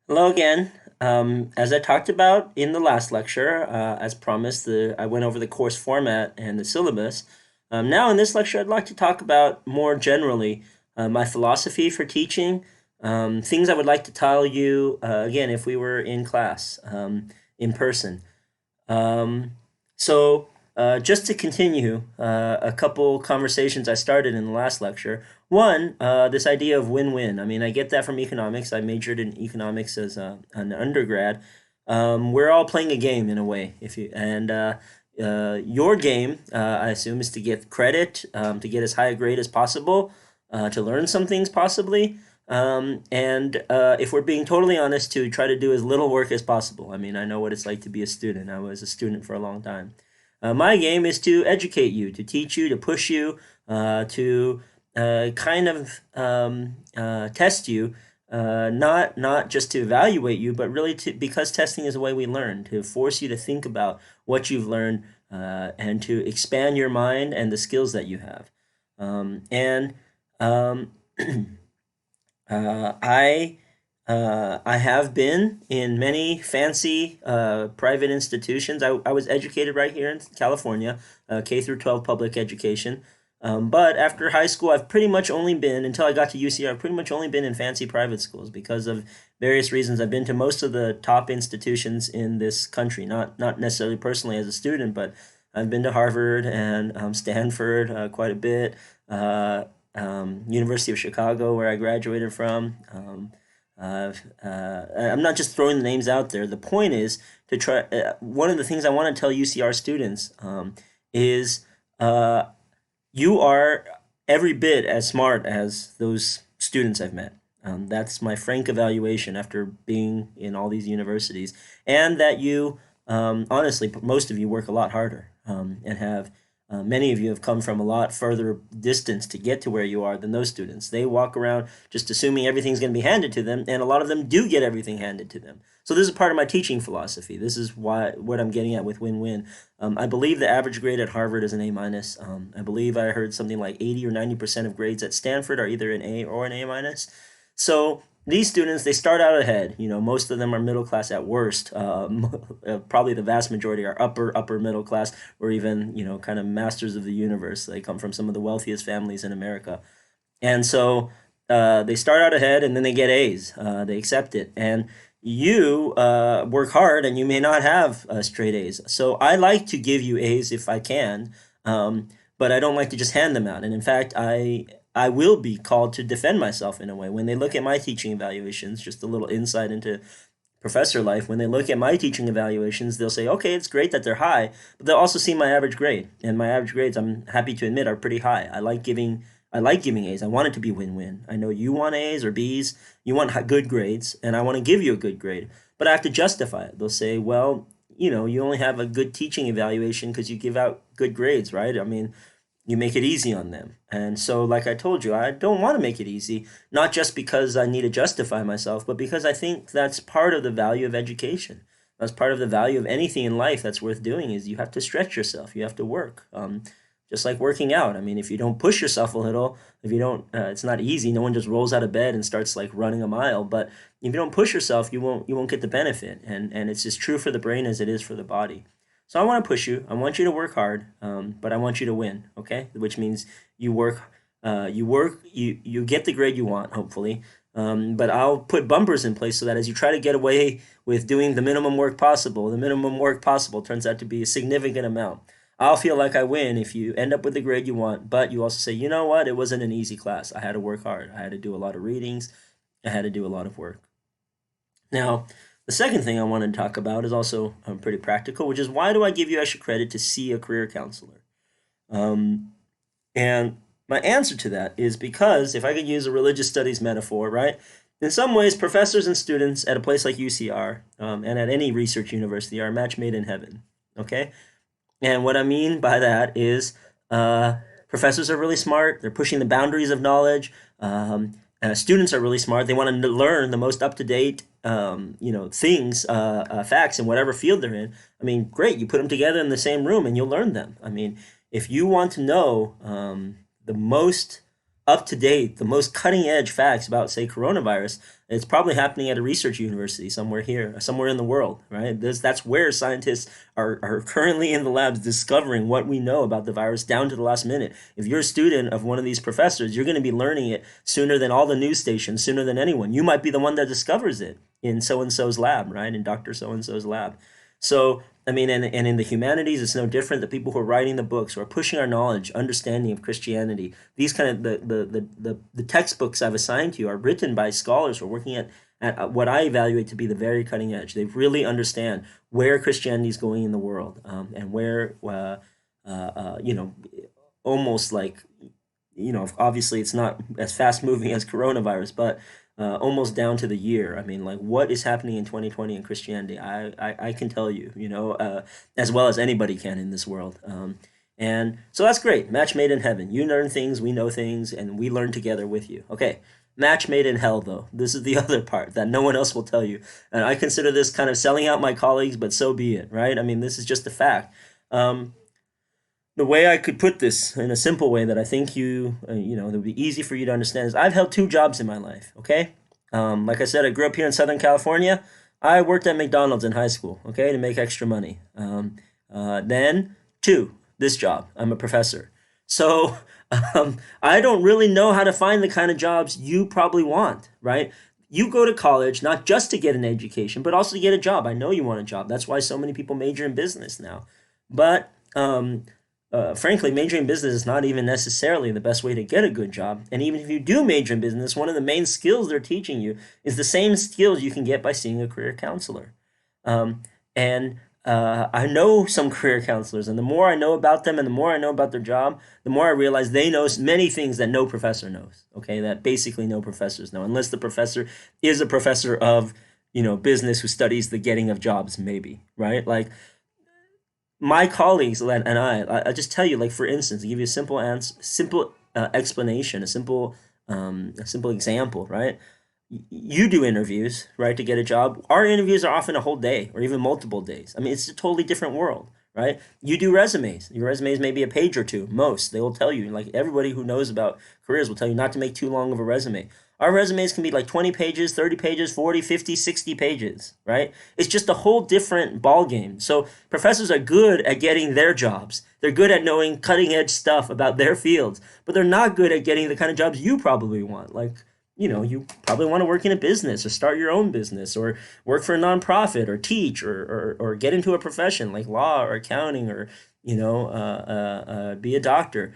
Hello again. As I talked about in the last lecture, as promised, I went over the course format and the syllabus. Now, in this lecture, I'd like to talk about more generally my philosophy for teaching, things I would like to tell you, again, if we were in class, in person. Um, so, just to continue a couple conversations I started in the last lecture. One, this idea of win-win. I mean, I get that from economics. I majored in economics as an undergrad. We're all playing a game in a way. If you and Your game, I assume, is to get credit, to get as high a grade as possible, to learn some things possibly. And if we're being totally honest, to try to do as little work as possible. I mean, I know what it's like to be a student. I was a student for a long time. My game is to educate you, to teach you, to push you, to kind of test you, not just to evaluate you, but really to because testing is the way we learn, to force you to think about what you've learned and to expand your mind and the skills that you have. And I I have been in many fancy private institutions. I was educated right here in California, K through 12 public education. But after high school, I've pretty much only been, until I got to UCR, I've pretty much only been in fancy private schools because of various reasons. I've been to most of the top institutions in this country, not necessarily personally as a student, but I've been to Harvard and Stanford quite a bit. University of Chicago, where I graduated from. I'm not just throwing the names out there. The point is to try. One of the things I want to tell UCR students is you are every bit as smart as those students I've met. That's my frank evaluation after being in all these universities, and that you, honestly, most of you work a lot harder and have many of you have come from a lot further distance to get to where you are than those students. They walk around just assuming everything's going to be handed to them, and a lot of them do get everything handed to them. So this is part of my teaching philosophy. This is what I'm getting at with win-win. I believe the average grade at Harvard is an A minus. I believe I heard something like 80 or 90% of grades at Stanford are either an A or an A minus. So these students, they start out ahead. You know, most of them are middle class at worst. Probably the vast majority are upper middle class, or even kind of masters of the universe. They come from some of the wealthiest families in America, and so they start out ahead, and then they get A's. They accept it, and you work hard, and you may not have straight A's. So I like to give you A's if I can, but I don't like to just hand them out. And in fact, I will be called to defend myself in a way when they look at my teaching evaluations. Just a little insight into professor life. When they look at my teaching evaluations, they'll say, okay, it's great that they're high, but they'll also see my average grade. And my average grades, I'm happy to admit, are pretty high. I like giving A's. I want it to be win-win. I know you want A's or B's, you want good grades, and I want to give you a good grade, but I have to justify it. They'll say, well, you only have a good teaching evaluation because you give out good grades, right? I mean, you make it easy on them. And so, like I told you, I don't want to make it easy, not just because I need to justify myself, but because I think that's part of the value of education. That's part of the value of anything in life that's worth doing is you have to stretch yourself. You have to work. Just like working out. I mean, if you don't push yourself a little, if you don't, it's not easy. No one just rolls out of bed and starts like running a mile. But if you don't push yourself, you won't get the benefit. And it's as true for the brain as it is for the body. So I want to push you. I want you to work hard, but I want you to win. Okay, which means you get the grade you want, hopefully. But I'll put bumpers in place so that as you try to get away with doing the minimum work possible turns out to be a significant amount. I'll feel like I win if you end up with the grade you want, but you also say, you know what, it wasn't an easy class. I had to work hard. I had to do a lot of readings. I had to do a lot of work. Now, the second thing I want to talk about is also pretty practical, which is why do I give you extra credit to see a career counselor? Um, and my answer to that is because if I could use a religious studies metaphor, right? In some ways, professors and students at a place like UCR and at any research university are a match made in heaven. Okay? And what I mean by that is uh, professors are really smart. They're pushing the boundaries of knowledge. Students are really smart. They want to learn the most up to date, things, facts in whatever field they're in. I mean, great. You put them together in the same room and you'll learn them. I mean, if you want to know the most up to date, the most cutting edge facts about, say, coronavirus, it's probably happening at a research university somewhere here, somewhere in the world, right? That's where scientists are currently in the labs discovering what we know about the virus down to the last minute. If you're a student of one of these professors, you're going to be learning it sooner than all the news stations, sooner than anyone. You might be the one that discovers it in so and so's lab, right? In Dr. So and so's lab. So, I mean, and in the humanities, it's no different. The people who are writing the books, who are pushing our knowledge, understanding of Christianity, these kind of the textbooks I've assigned to you are written by scholars who are working at what I evaluate to be the very cutting edge. They really understand where Christianity is going in the world, and where, you know, almost like, you know, obviously it's not as fast moving as coronavirus, but almost down to the year. I mean, like what is happening in 2020 in Christianity, I can tell you, you know, as well as anybody can in this world. And so that's great. Match made in heaven. You learn things, we know things, and we learn together with you. Okay. Match made in hell, though. This is the other part that no one else will tell you. And I consider this kind of selling out my colleagues, but so be it, right? I mean, this is just a fact. Um, the way I could put this in a simple way that I think you know, that would be easy for you to understand is I've held two jobs in my life, okay? Like I said, I grew up here in Southern California. I worked at McDonald's in high school, okay, to make extra money. Then, two, this job. I'm a professor. So I don't really know how to find the kind of jobs you probably want, right? You go to college not just to get an education, but also to get a job. I know you want a job. That's why so many people major in business now. But frankly, majoring in business is not even necessarily the best way to get a good job. And even if you do major in business, one of the main skills they're teaching you is the same skills you can get by seeing a career counselor. And I know some career counselors, and the more I know about them and the more I know about their job, the more I realize they know many things that no professor knows. Okay, that basically no professors know, unless the professor is a professor of, you know, business who studies the getting of jobs, maybe, right? Like my colleagues and I just tell you, like for instance, to give you a simple answer, simple explanation, a simple example, right? You do interviews, right, to get a job. Our interviews are often a whole day or even multiple days. I mean, it's a totally different world, right? You do resumes. Your resumes may be a page or two, most. They will tell you, like everybody who knows about careers will tell you not to make too long of a resume. Our resumes can be like 20 pages, 30 pages, 40, 50, 60 pages, right? It's just a whole different ball game. So professors are good at getting their jobs. They're good at knowing cutting edge stuff about their fields, but they're not good at getting the kind of jobs you probably want. Like, you know, you probably want to work in a business or start your own business or work for a nonprofit or teach or get into a profession like law or accounting or, you know, be a doctor.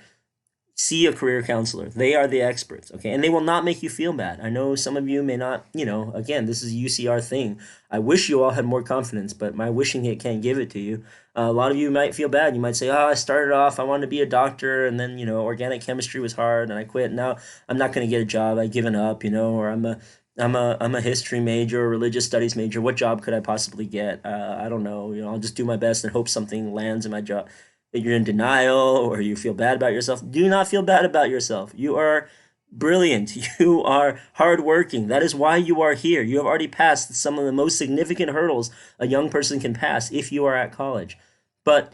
See a career counselor. They are the experts, okay? And they will not make you feel bad. I know some of you may not, you know, again, this is a UCR thing. I wish you all had more confidence, but my wishing it can't give it to you. A lot of you might feel bad. You might say, oh, I started off, I wanted to be a doctor, and then, you know, organic chemistry was hard, and I quit. Now I'm not going to get a job. I've given up, you know, or I'm a history major, or religious studies major. What job could I possibly get? I don't know. You know, I'll just do my best and hope something lands in my job. That you're in denial or you feel bad about yourself. Do not feel bad about yourself. You are brilliant. You are hardworking. That is why you are here. You have already passed some of the most significant hurdles a young person can pass if you are at college. But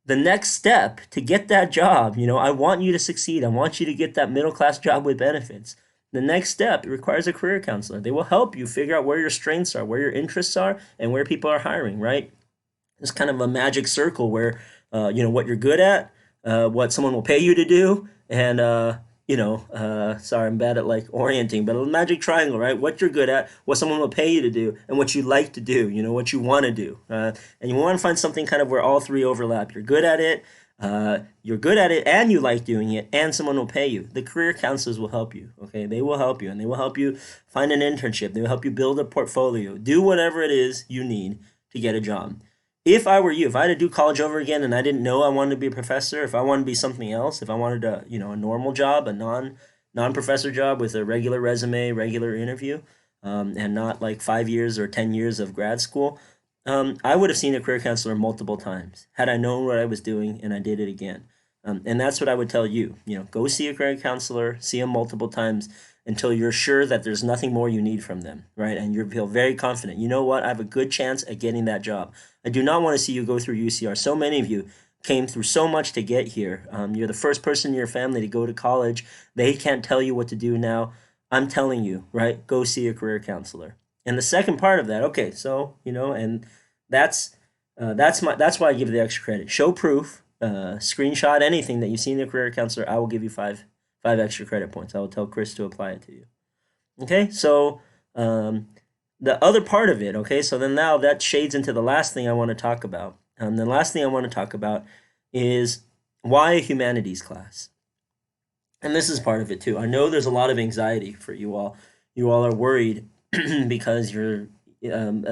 the next step to get that job, you know, I want you to succeed. I want you to get that middle class job with benefits. The next step requires a career counselor. They will help you figure out where your strengths are, where your interests are, and where people are hiring, right? It's kind of a magic circle where you know what you're good at, what someone will pay you to do, and you know, sorry, I'm bad at like orienting, but a magic triangle, right? What you're good at, what someone will pay you to do, and what you like to do. You know, what you want to do, and you want to find something kind of where all three overlap. You're good at it, and you like doing it, and someone will pay you. The career counselors will help you. Okay, they will help you, and they will help you find an internship. They will help you build a portfolio. Do whatever it is you need to get a job. If I were you, if I had to do college over again and I didn't know I wanted to be a professor, if I wanted to be something else, if I wanted a, you know, a normal job, a non-professor job with a regular resume, regular interview, and not like 5 years or 10 years of grad school, I would have seen a career counselor multiple times had I known what I was doing and I did it again. And that's what I would tell you. You know, go see a career counselor, see them multiple times until you're sure that there's nothing more you need from them, right? And you feel very confident. You know what? I have a good chance at getting that job. I do not want to see you go through UCR. So many of you came through so much to get here. You're the first person in your family to go to college. They can't tell you what to do now. I'm telling you, right? Go see a career counselor. And the second part of that, okay, so and that's that's why I give the extra credit. Show proof, screenshot anything that you've seen in a career counselor. I will give you five extra credit points. I will tell Chris to apply it to you. Okay, so um, the other part of it, okay, so then now that shades into the last thing I want to talk about. The last thing I want to talk about is why a humanities class. And this is part of it too. I know there's a lot of anxiety for you all. You all are worried because you're,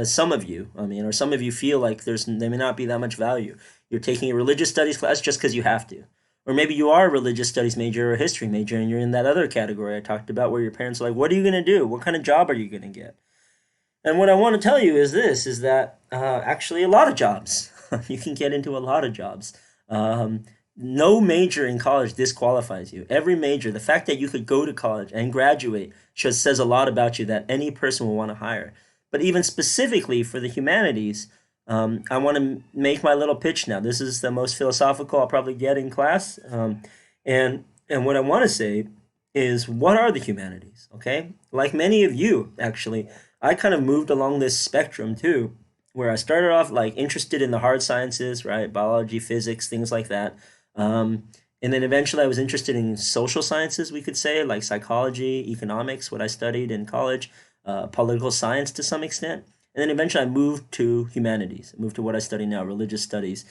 some of you, I mean, or some of you feel like there may not be that much value. You're taking a religious studies class just because you have to. Or maybe you are a religious studies major or a history major and you're in that other category I talked about where your parents are like, what are you going to do? What kind of job are you going to get? And what I want to tell you is this, is that actually a lot of jobs. You can get into a lot of jobs. No major in college disqualifies you. Every major, the fact that you could go to college and graduate just says a lot about you that any person will want to hire. But even specifically for the humanities, I want to make my little pitch now. This is the most philosophical I'll probably get in class. And what I want to say is, what are the humanities? Okay, like many of you, actually, I kind of moved along this spectrum too, where I started off like interested in the hard sciences, right? Biology, physics, things like that. Um, and then eventually I was interested in social sciences, we could say, like psychology, economics, what I studied in college, political science to some extent. And then eventually I moved to humanities, moved to what I study now, religious studies,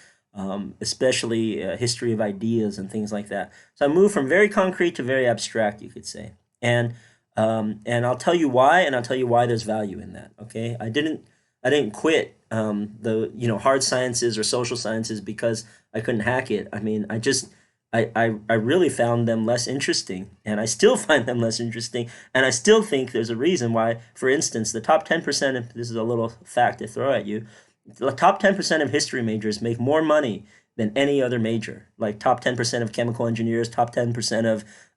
especially history of ideas and things like that. So I moved from very concrete to very abstract, you could say. And I'll tell you why, and I'll tell you why there's value in that. Okay, I didn't quit the hard sciences or social sciences because I couldn't hack it. I mean, I really found them less interesting, and I still find them less interesting, and I still think there's a reason why. For instance, the top 10%, of this is a little fact to throw at you, the top 10% of history majors make more money than any other major. Like top 10% of chemical engineers, top 10%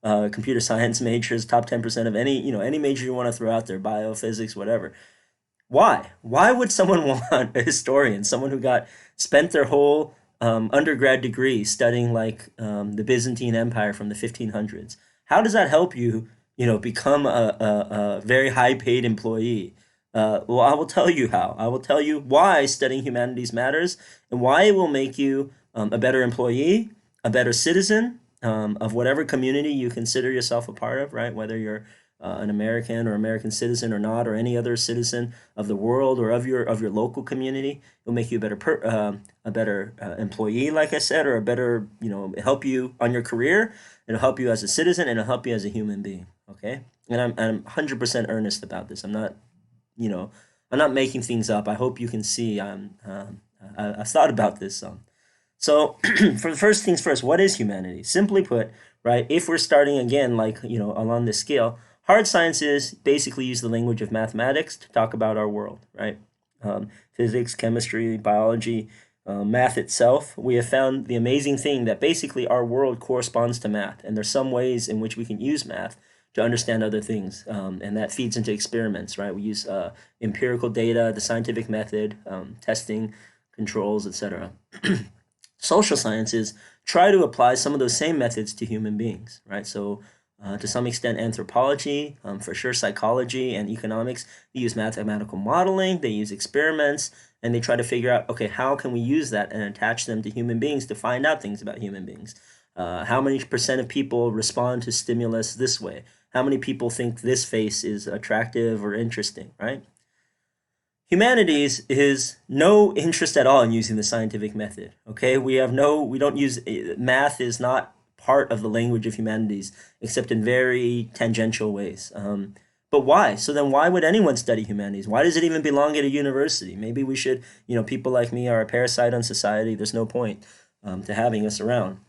of computer science majors, top 10% of any major you want to throw out there, biophysics, whatever. Why? Why would someone want a historian, someone who got spent their whole undergrad degree studying like the Byzantine Empire from the 1500s? How does that help you, become a very high paid employee? Well, I will tell you how. I will tell you why studying humanities matters and why it will make you a better employee, a better citizen of whatever community you consider yourself a part of, right? Whether you're an American or American citizen or not, or any other citizen of the world or of your local community, it'll make you a better employee, like I said, or a better help you on your career. It'll help you as a citizen, and it'll help you as a human being. Okay, and I'm 100% earnest about this. You know, I'm not making things up. I hope you can see I've thought about this some. So, for the first things first, what is humanity? Simply put, right, if we're starting again, like, along this scale, hard sciences basically use the language of mathematics to talk about our world, right? Physics, chemistry, biology, math itself. We have found the amazing thing that basically our world corresponds to math, and there's some ways in which we can use math to understand other things, and that feeds into experiments, right? We use empirical data, the scientific method, testing, controls, etc. Social sciences try to apply some of those same methods to human beings, right? So, to some extent, anthropology, for sure, psychology and economics, they use mathematical modeling, they use experiments, and they try to figure out, okay, how can we use that and attach them to human beings to find out things about human beings? How many percent of people respond to stimulus this way? How many people think this face is attractive or interesting, right? Humanities is no interest at all in using the scientific method. Okay, we don't use math is not part of the language of humanities except in very tangential ways. But why? So then, why would anyone study humanities? Why does it even belong at a university? Maybe we should, people like me are a parasite on society. There's no point to having us around.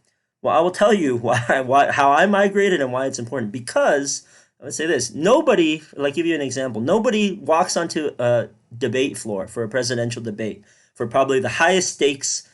Well, I will tell you how I migrated and why it's important. Because I would say this: nobody, like give you an example, nobody walks onto a debate floor for a presidential debate for probably the highest stakes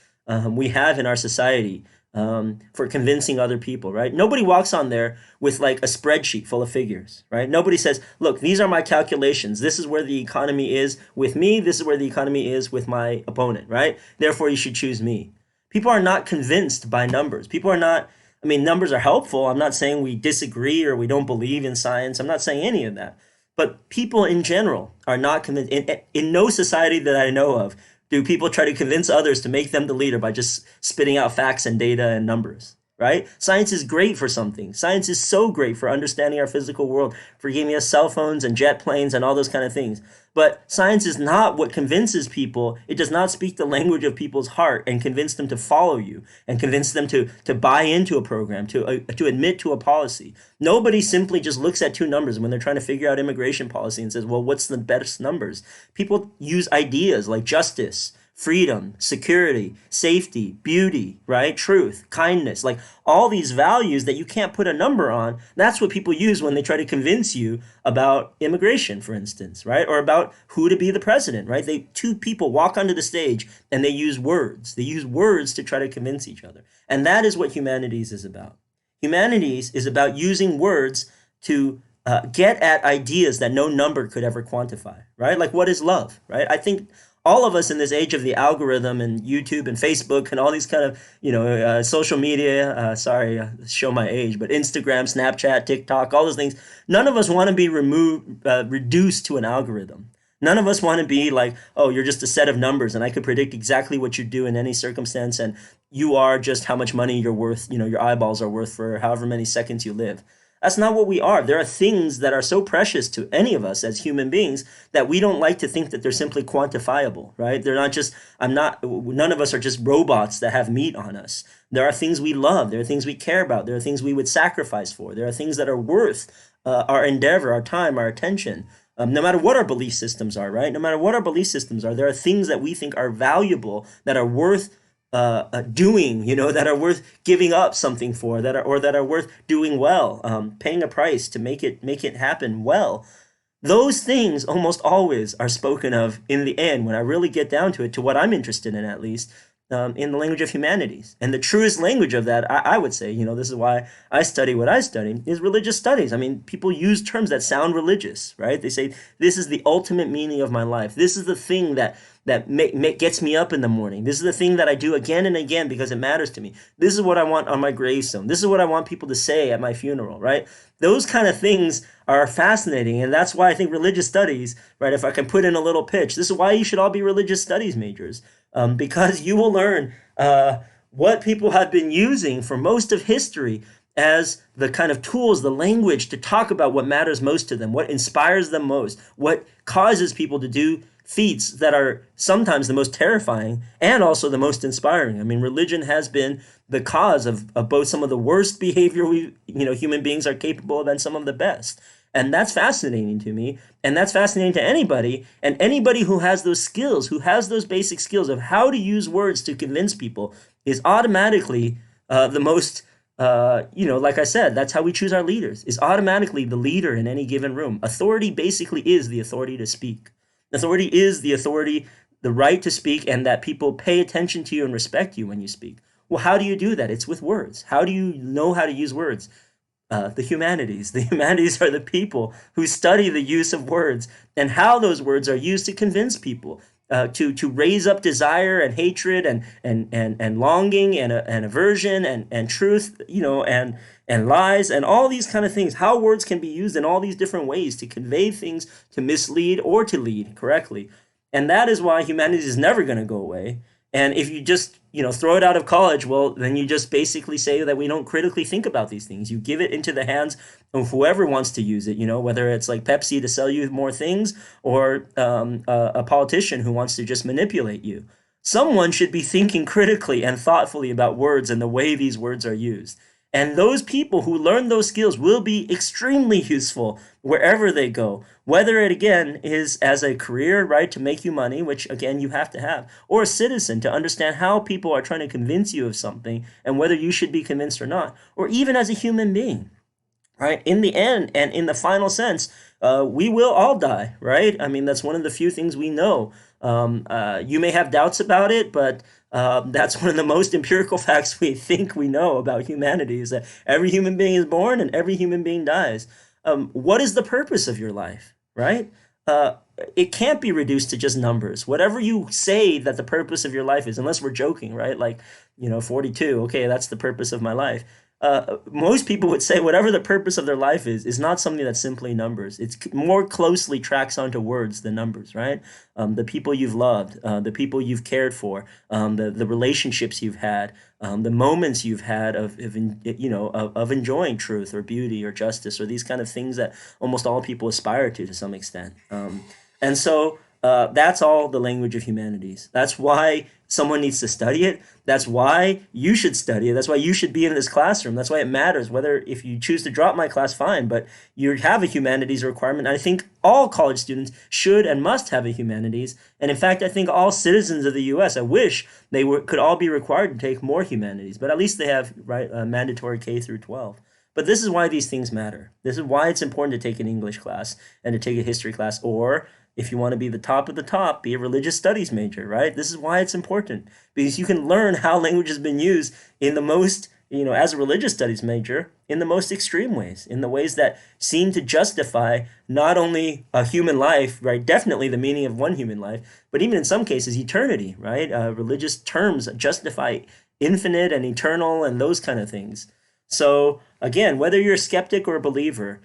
we have in our society for convincing other people, right? Nobody walks on there with like a spreadsheet full of figures, right? Nobody says, look, these are my calculations. This is where the economy is with me. This is where the economy is with my opponent, right? Therefore, you should choose me. People are not convinced by numbers. People are not, I mean, numbers are helpful. I'm not saying we disagree or we don't believe in science. I'm not saying any of that. But people in general are not convinced. In no society that I know of do people try to convince others to make them the leader by just spitting out facts and data and numbers, right? Science is great for something. Science is so great for understanding our physical world, for giving us cell phones and jet planes and all those kind of things. But science is not what convinces people. It does not speak the language of people's heart and convince them to follow you and convince them to buy into a program, to admit to a policy. Nobody simply just looks at two numbers when they're trying to figure out immigration policy and says, well, what's the best numbers? People use ideas like justice, freedom, security, safety, beauty, right? Truth, kindness, like all these values that you can't put a number on. That's what people use when they try to convince you about immigration, for instance, right? Or about who to be the president, right? Two people walk onto the stage and they use words. They use words to try to convince each other. And that is what humanities is about. Humanities is about using words to get at ideas that no number could ever quantify, right? Like, what is love, right? I think all of us in this age of the algorithm and YouTube and Facebook and all these kind of, social media, show my age, but Instagram, Snapchat, TikTok, all those things, none of us want to be reduced to an algorithm. None of us want to be like, oh, you're just a set of numbers and I could predict exactly what you do in any circumstance and you are just how much money you're worth, your eyeballs are worth for however many seconds you live. That's not what we are. There are things that are so precious to any of us as human beings that we don't like to think that they're simply quantifiable, right? They're not just, none of us are just robots that have meat on us. There are things we love. There are things we care about. There are things we would sacrifice for. There are things that are worth our endeavor, our time, our attention. No matter what our belief systems are, right? No matter what our belief systems are, there are things that we think are valuable, that are worth doing, that are worth giving up something for, that are worth doing well, paying a price to make it happen well. Those things almost always are spoken of in the end, when I really get down to it, to what I'm interested in at least, in the language of humanities. And the truest language of that, I would say, this is why I study what I study, is religious studies. I mean, people use terms that sound religious, right? They say, this is the ultimate meaning of my life. This is the thing that gets me up in the morning. This is the thing that I do again and again because it matters to me. This is what I want on my gravestone. This is what I want people to say at my funeral, right? Those kind of things are fascinating. And that's why I think religious studies, right, if I can put in a little pitch, this is why you should all be religious studies majors, because you will learn what people have been using for most of history as the kind of tools, the language to talk about what matters most to them, what inspires them most, what causes people to do feats that are sometimes the most terrifying and also the most inspiring. I mean, religion has been the cause of both some of the worst behavior human beings are capable of and some of the best. And that's fascinating to me. And that's fascinating to anybody. And anybody who has those skills, who has those basic skills of how to use words to convince people is automatically the most, like I said, that's how we choose our leaders, is automatically the leader in any given room. Authority basically is the authority to speak. Authority is the authority, the right to speak, and that people pay attention to you and respect you when you speak. Well, how do you do that? It's with words. How do you know how to use words? The humanities. The humanities are the people who study the use of words and how those words are used to convince people, to raise up desire and hatred and longing and aversion and truth, and lies and all these kind of things. How words can be used in all these different ways to convey things, to mislead or to lead correctly. And that is why humanities is never going to go away. And if you just, throw it out of college, well, then you just basically say that we don't critically think about these things. You give it into the hands of whoever wants to use it, whether it's like Pepsi to sell you more things or a politician who wants to just manipulate you. Someone should be thinking critically and thoughtfully about words and the way these words are used. And those people who learn those skills will be extremely useful wherever they go, whether it, again, is as a career, right, to make you money, which, again, you have to have, or a citizen to understand how people are trying to convince you of something and whether you should be convinced or not, or even as a human being, right? In the end and in the final sense, we will all die, right? I mean, that's one of the few things we know. You may have doubts about it, but that's one of the most empirical facts we think we know about humanity, is that every human being is born and every human being dies. What is the purpose of your life, right? it can't be reduced to just numbers. Whatever you say that the purpose of your life is, unless we're joking, right? Like, 42, okay, that's the purpose of my life. Most people would say whatever the purpose of their life is not something that's simply numbers. It's more closely tracks onto words than numbers, right? The people you've loved, the people you've cared for, the relationships you've had, the moments you've had of enjoying truth or beauty or justice or these kind of things that almost all people aspire to some extent. And so that's all the language of humanities. That's why someone needs to study it. That's why you should study it. That's why you should be in this classroom. That's why it matters. Whether if you choose to drop my class, fine, but you have a humanities requirement. I think all college students should and must have a humanities. And in fact, I think all citizens of the U.S., I wish could all be required to take more humanities, but at least they have mandatory K through 12. But this is why these things matter. This is why it's important to take an English class and to take a history class, or if you want to be the top of the top, be a religious studies major, right? This is why it's important, because you can learn how language has been used in the most, as a religious studies major, in the most extreme ways, in the ways that seem to justify not only a human life, right? Definitely the meaning of one human life, but even in some cases, eternity, right? Religious terms justify infinite and eternal and those kind of things. So again, whether you're a skeptic or a believer,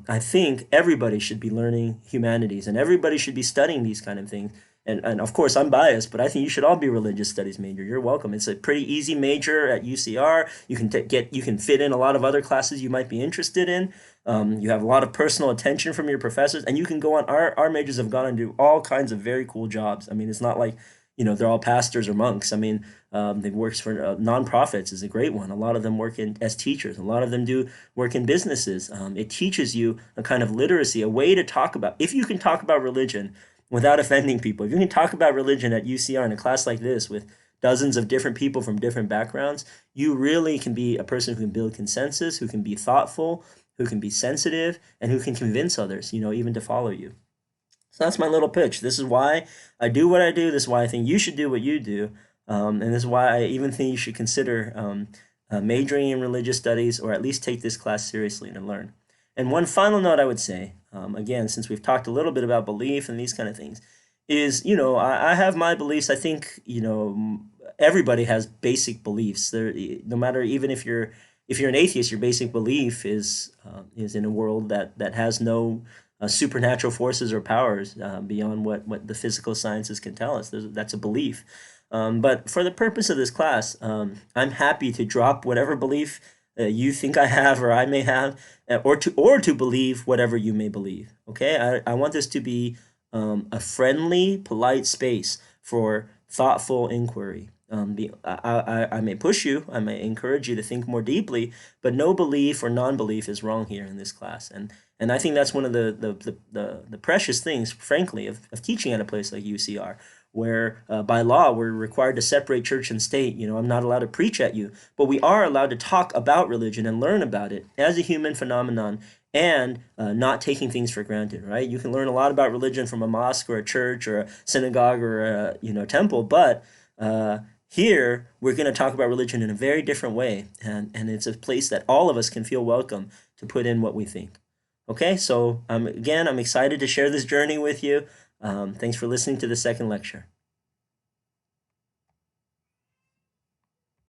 I think everybody should be learning humanities and everybody should be studying these kind of things. And of course, I'm biased, but I think you should all be religious studies major. You're welcome. It's a pretty easy major at UCR. You can fit in a lot of other classes you might be interested in. You have a lot of personal attention from your professors, and you can go on. Our majors have gone and do all kinds of very cool jobs. I mean, it's not like they're all pastors or monks. I mean, they've worked for nonprofits is a great one. A lot of them work as teachers. A lot of them do work in businesses. It teaches you a kind of literacy, a way to talk about. If you can talk about religion without offending people, if you can talk about religion at UCR in a class like this with dozens of different people from different backgrounds, you really can be a person who can build consensus, who can be thoughtful, who can be sensitive, and who can convince others, even to follow you. So that's my little pitch. This is why I do what I do. This is why I think you should do what you do. And this is why I even think you should consider majoring in religious studies, or at least take this class seriously and learn. And one final note I would say, again, since we've talked a little bit about belief and these kind of things, is, I have my beliefs. I think, everybody has basic beliefs. No matter, even if you're an atheist, your basic belief is in a world that has no supernatural forces or powers beyond what the physical sciences can tell us. That's a belief. But for the purpose of this class, I'm happy to drop whatever belief you think I have or I may have, or to believe whatever you may believe. Okay, I want this to be a friendly, polite space for thoughtful inquiry. I may push you, I may encourage you to think more deeply, but no belief or non-belief is wrong here in this class. And I think that's one of the precious things, frankly, of teaching at a place like UCR, where by law we're required to separate church and state. I'm not allowed to preach at you, but we are allowed to talk about religion and learn about it as a human phenomenon, and not taking things for granted, right? You can learn a lot about religion from a mosque or a church or a synagogue or a temple, but here we're going to talk about religion in a very different way, and it's a place that all of us can feel welcome to put in what we think. Okay, so again, I'm excited to share this journey with you. Thanks for listening to the second lecture.